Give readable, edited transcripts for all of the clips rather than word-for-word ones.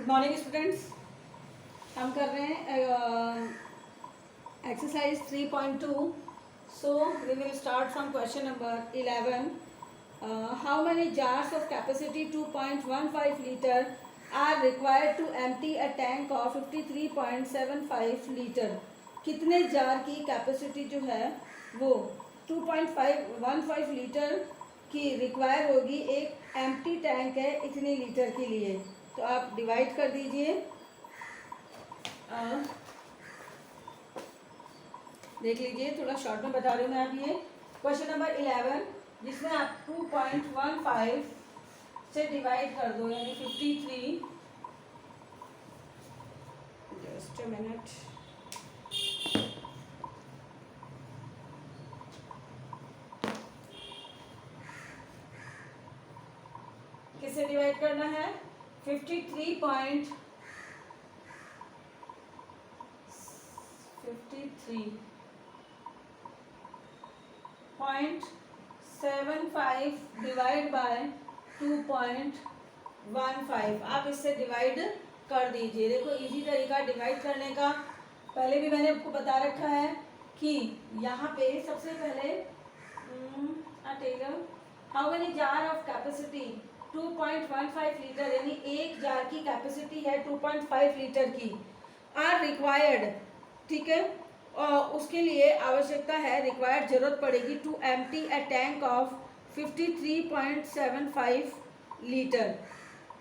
Good morning students. हम कर रहे हैं exercise 3.2। So we will start from question number 11। How many jars of capacity 2.15 litre are required to empty a tank of 53.75 litre. कितने jar की capacity जो है वो 2.15 लीटर की रिक्वायर होगी, एक एम्प्टी टैंक है इतने लीटर के लिए। तो आप डिवाइड कर दीजिए। देख लीजिए, थोड़ा शॉर्ट में बता रही हूँ मैं। आप ये क्वेश्चन नंबर 11 जिसमें आप 2.15 से डिवाइड कर दो, यानी 53। Just a minute. किससे डिवाइड करना है? 53.75 डिवाइड बाय 2.15। आप इससे डिवाइड कर दीजिए। देखो इजी तरीका डिवाइड करने का, पहले भी मैंने आपको बता रखा है कि यहाँ पे सबसे पहले how many jar of capacity 2.15 litre, यानी एक जार की कैपेसिटी है 2.5 लीटर की, आर रिक्वायर्ड। ठीक है, और उसके लिए आवश्यकता है, रिक्वायर्ड जरूरत पड़ेगी to empty a tank of 53.75 litre.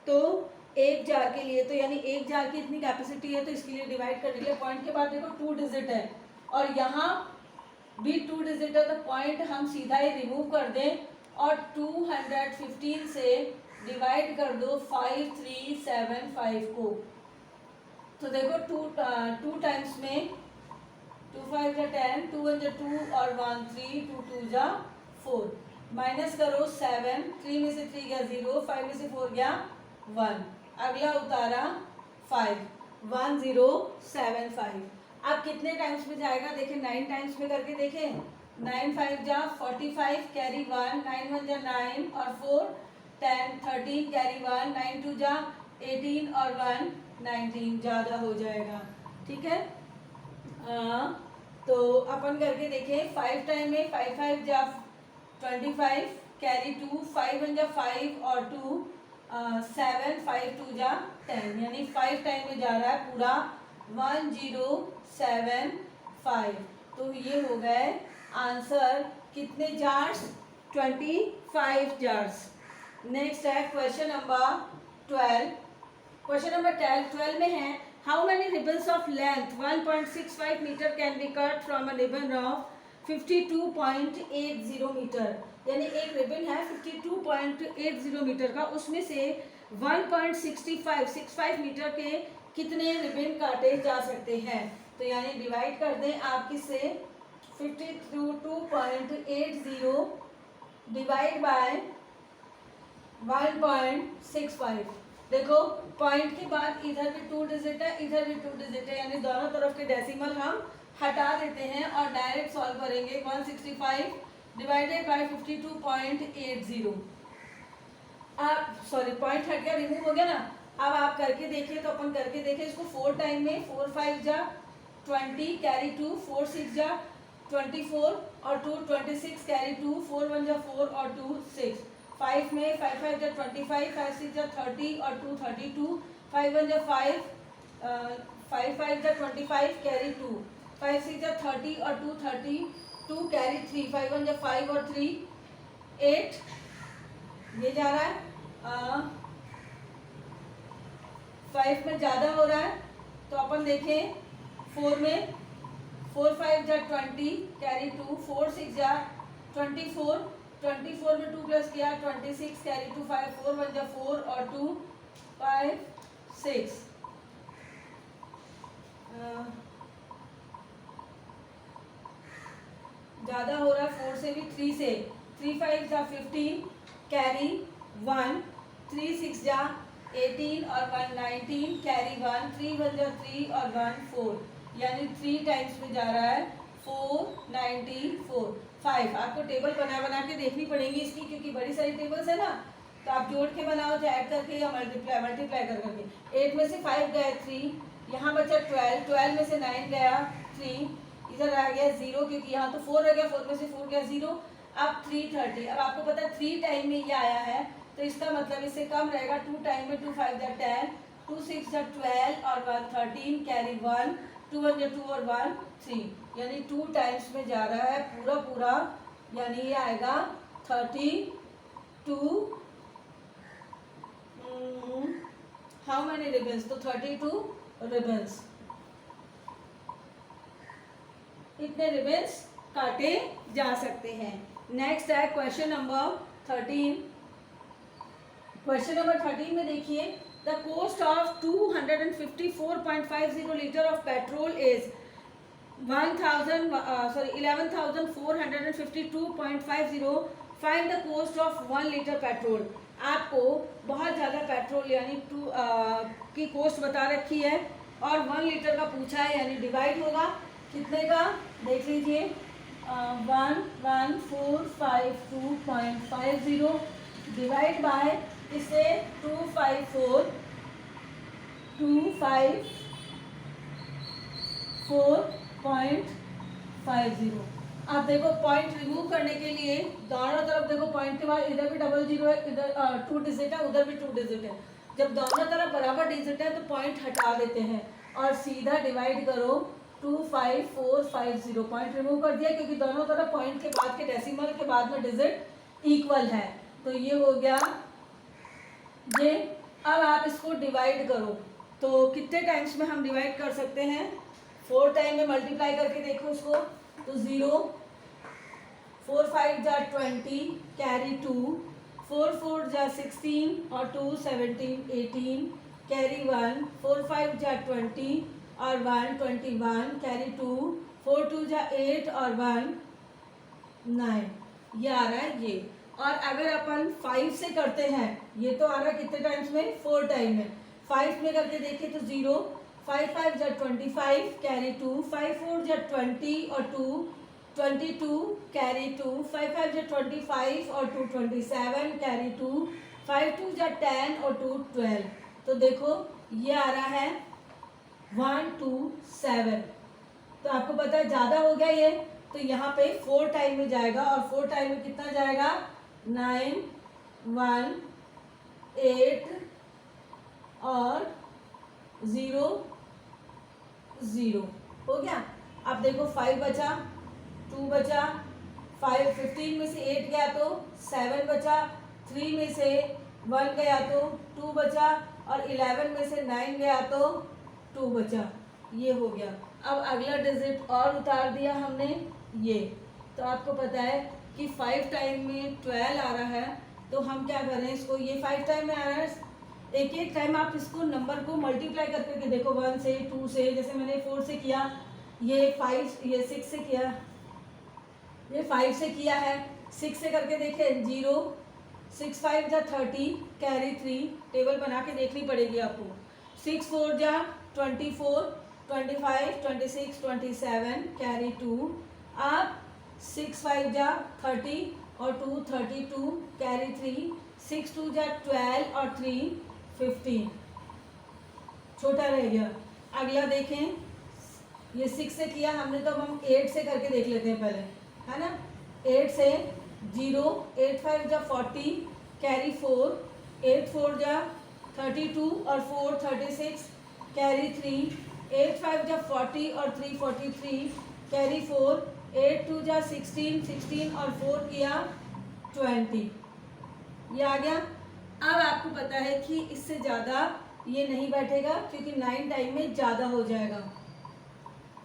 तो एक जार के लिए, तो यानी एक जार की इतनी कैपेसिटी है, तो इसके लिए डिवाइड करने के लिए पॉइंट के बाद देखो 2 डिजिट है और यहाँ भी 2 डिजिट है, तो पॉइंट हम सीधा ही रिमूव कर दें और 215 से डिवाइड कर दो 5375 को। तो देखो 2 टाइम्स में 2 5 जा 10, 2 1 जा 2 और 1 3, 2 2 जा 4, माइनस करो 7, 3 में से 3 गया 0, 5 में से 4 गया 1, अगला उतारा 5, 1075। अब कितने टाइम्स में जाएगा देखें, 9 टाइम्स में करके देखें। 9 5 जा 45, कैरी 1, 9 1 जा 9 और 4 10, 13 कैरी 1, 9 2 जा 18 और 1 19, ज़्यादा हो जाएगा। ठीक है, तो अपन करके देखें। 5 टाइम में 5 5 जा 25, कैरी 2, 5 1 जा 5 और 2 7, 5 2 जा 10, यानी 5 टाइम में जा रहा है पूरा 1075। तो ये हो गए आंसर। कितने जार्स? 25 जार्स। नेक्स्ट है क्वेश्चन नंबर 12। क्वेश्चन नंबर 12 में है, how many ribbons of length 1.65 metre can be cut from a ribbon of 52.80 metre. यानी एक रिबन है 52.80 मीटर का, उसमें से 1.65 मीटर के कितने रिबन काटे जा सकते हैं। तो यानी डिवाइड कर दें आप किससे, 52.80 डिवाइड बाय 1.65। देखो पॉइंट के बाद इधर भी 2 डिजिट है, इधर भी 2 डिजिट है, यानी दोनों तरफ के डेसिमल हम हटा देते हैं और डायरेक्ट सॉल्व करेंगे। 165 डिवाइडेड बाय 52.80। आप सॉरी, पॉइंट हट गया, रिमूव हो गया ना। अब आप करके देखिए, तो अपन करके देखें इसको। 4 टाइम में 4 5 जा 20, कैरी 2, 4 6 जा 24 और 2 26, कैरी 2, 4 1 जा 4 और 2 6। 5 में 5 5 जा 25, 5 6 जा 30 और 2 32, 5 1 जा 5, 5 5 जा 25, कैरी 2, 5 6 जा 30 और 2 32, कैरी 3, 5 1 जा 5 और 3 8, ये जा रहा है 5 में ज़्यादा हो रहा है, तो अपन देखें 4 में 4 5 जा 20, कैरी 2, 4 6 जा 24, 24 में 2 प्लस किया 26, कैरी 2 5, 4 1 जा 4 और 2 5 6। ज़्यादा हो रहा है 4 से भी, 3 से 3 5 जा 15, कैरी 1, 3 6 जा 18 और 1 19, कैरी 1, 3 1 जा 3 और 1 4, यानी 3 टाइम्स में जा रहा है 494। 5 आपको टेबल बना बना के देखनी पड़ेगी इसकी, क्योंकि बड़ी सारी टेबल्स है ना, तो आप जोड़ के बनाओ, चाहे ऐड करके या मल्टीप्लाई कर करके। 8 में से 5 गया 3, यहाँ बचा 12, 12 में से 9 गया 3, इधर आ गया 0 क्योंकि यहाँ तो 4 रह गया, 4 में से 4 गया 0। अब 330, अब आपको पता है 3 टाइम में ये आया है, तो इसका मतलब इससे कम रहेगा। 2 टाइम में 2 5 10, 2 6 12 और 1 13, कैरी 1, 2 1 2 और 1 3, यानी 2 टाइम्स में जा रहा है पूरा पूरा, यानी ये आएगा 32। हाउ मैनी रिबन्स, तो 32 रिबन्स, इतने रिबन्स काटे जा सकते हैं। नेक्स्ट है क्वेश्चन नंबर 13। क्वेश्चन नंबर 13 में देखिए, the cost of 254.50 litre of petrol is 11,452.50। Find the cost of 1 litre petrol. आपको बहुत ज़्यादा पेट्रोल यानी की कॉस्ट बता रखी है और 1 लीटर का पूछा है, यानी डिवाइड होगा कितने का, देख लीजिए 11452.50 डिवाइड बाय इससे 254.50। अब देखो पॉइंट रिमूव करने के लिए दोनों तरफ देखो, पॉइंट के बाद इधर भी डबल जीरो है, इधर 2 डिजिट है, उधर भी 2 डिजिट है। जब दोनों तरफ बराबर डिजिट है तो पॉइंट हटा देते हैं और सीधा डिवाइड करो 25450। पॉइंट रिमूव कर दिया क्योंकि दोनों तरफ पॉइंट के बाद के डेसिमल के बाद में डिजिट इक्वल है, तो ये हो गया ये। अब आप इसको डिवाइड करो, तो कितने टाइम्स में हम डिवाइड कर सकते हैं, 4 टाइम में मल्टीप्लाई करके देखो इसको, तो 0, 4 5 जा 20, कैरी 2, 4 4 जा 16 और 2 17 18, कैरी 1, 4 5 जा 20 और 1 21, कैरी 2, 4 2 जा 8 और 1 9, ये आ रहा है ये। और अगर अपन 5 से करते हैं, ये तो आ रहा है कितने टाइम्स में, 4 टाइम में। 5 में करके देखें तो 0, 5 5 जा 25, कैरी 2, 5 4 जा 20 और 2 22, कैरी 2, 5 5 जा 25 और 2 27, कैरी 2, 5 2 जा 10 और 2 12। तो देखो ये आ रहा है 1 2 7। तो आपको पता है ज़्यादा हो गया ये, तो यहाँ पे 4 टाइम में जाएगा और 4 टाइम में कितना जाएगा, 9 1 8 और 0 0 हो गया। अब देखो 5 बचा, 2 बचा, 5 15 में से 8 गया तो 7 बचा, 3 में से 1 गया तो 2 बचा और 11 में से 9 गया तो 2 बचा, ये हो गया। अब अगला डिजिट और उतार दिया हमने ये, तो आपको पता है कि 5 टाइम में 12 आ रहा है, तो हम क्या करें इसको, ये 5 टाइम में आ रहा है, एक एक टाइम आप इसको नंबर को मल्टीप्लाई करके देखो, 1 से 2 से, जैसे मैंने 4 से किया, ये 5, ये 6 से किया, ये 5 से किया है, 6 से करके देखे 0, 6 5 जा 30, कैरी 3, टेबल बना के देखनी पड़ेगी आपको, 6 4 जा 24, 25 26 27, कैरी 2, आप 6 5 जा 30 और 2 32, कैरी 3, 6 2 जा 12 और 3 15, छोटा रह गया। अगला देखें, ये 6 से किया हमने, तो अब हम 8 से करके देख लेते हैं पहले, है ना। 8 से 0, 8 5 जा 40, कैरी 4, 8 4 जा 32 और 4 36, कैरी 3, 8 5 जा 40 और 3 43, कैरी 4, 8 2 जा 16 16 और 4 किया 20, ये आ गया। अब आपको पता है कि इससे ज़्यादा ये नहीं बैठेगा क्योंकि 9 टाइम में ज़्यादा हो जाएगा,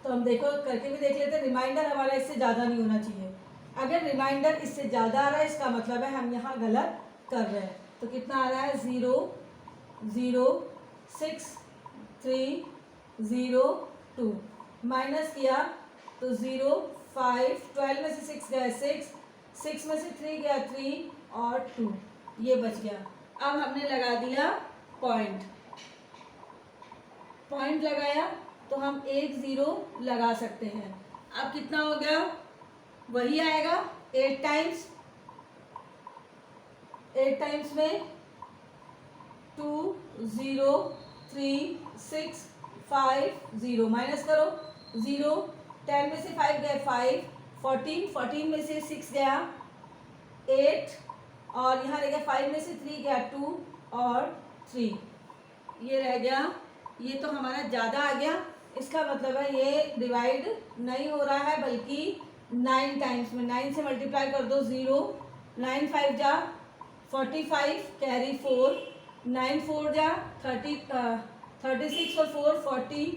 तो हम देखो करके भी देख लेते हैं। रिमाइंडर हमारा इससे ज़्यादा नहीं होना चाहिए, अगर रिमाइंडर इससे ज़्यादा आ रहा है इसका मतलब है हम यहाँ गलत कर रहे हैं। तो कितना आ रहा है, 0 0 6 3 0 2, माइनस किया तो 0 5, 12 में से 6 गया 6, 6 में से 3 गया 3 और 2, ये बच गया। अब हमने लगा दिया पॉइंट, पॉइंट लगाया तो हम 1 0 लगा सकते हैं। अब कितना हो गया, वही आएगा 8 टाइम्स, 8 टाइम्स में 2 0 3 6 5 0 माइनस करो 0, 10 में से 5 गए 5, 14, 14 में से 6 गया 8 और यहाँ रह गया 5 में से 3 गया 2 और 3, ये रह गया। ये तो हमारा ज़्यादा आ गया, इसका मतलब है ये डिवाइड नहीं हो रहा है बल्कि 9 टाइम्स में। 9 से मल्टीप्लाई कर दो 0, 9 5 जा 45 कैरी 4, 9 4 जा 36 और 4 40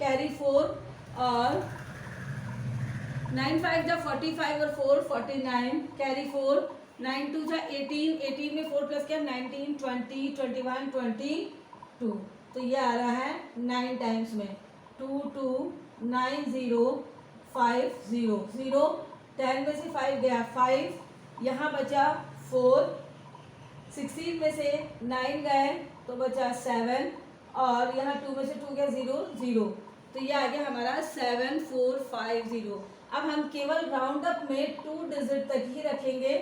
कैरी 4 और 9 5 जा 45 और 4 49 कैरी 4, 9 2 जा 18, 18 में 4 प्लस क्या 19 20 21 22, तो ये आ रहा है 9 टाइम्स में 2 2 9 0 5 0 0, 10 में से 5 गया 5, यहाँ बचा 4, 16 में से 9 गए तो बचा 7 और यहाँ 2 में से 2 गया 0 0, तो ये आ गया हमारा 7 4 5 0। अब हम केवल राउंड अप में 2 डिजिट तक ही रखेंगे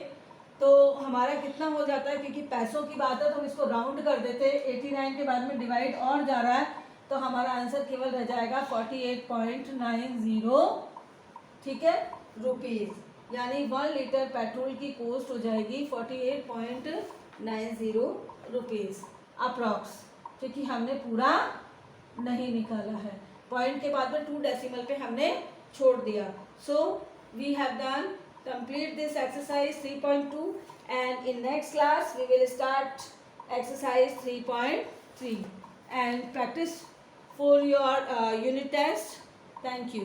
तो हमारा कितना हो जाता है, क्योंकि पैसों की बात है तो हम इसको राउंड कर देते हैं। 89 के बाद में डिवाइड और जा रहा है तो हमारा आंसर केवल रह जाएगा 48.90, ठीक है, रुपीज़, यानी 1 लीटर पेट्रोल की कॉस्ट हो जाएगी 48.90 रुपीज़ अप्रॉक्स, क्योंकि हमने पूरा नहीं निकाला है, पॉइंट के बाद में 2 डेसिमल पे हमने छोड़ दिया। So we have done complete this exercise 3.2 and in next class we will start exercise 3.3 and practice for your unit test. Thank you.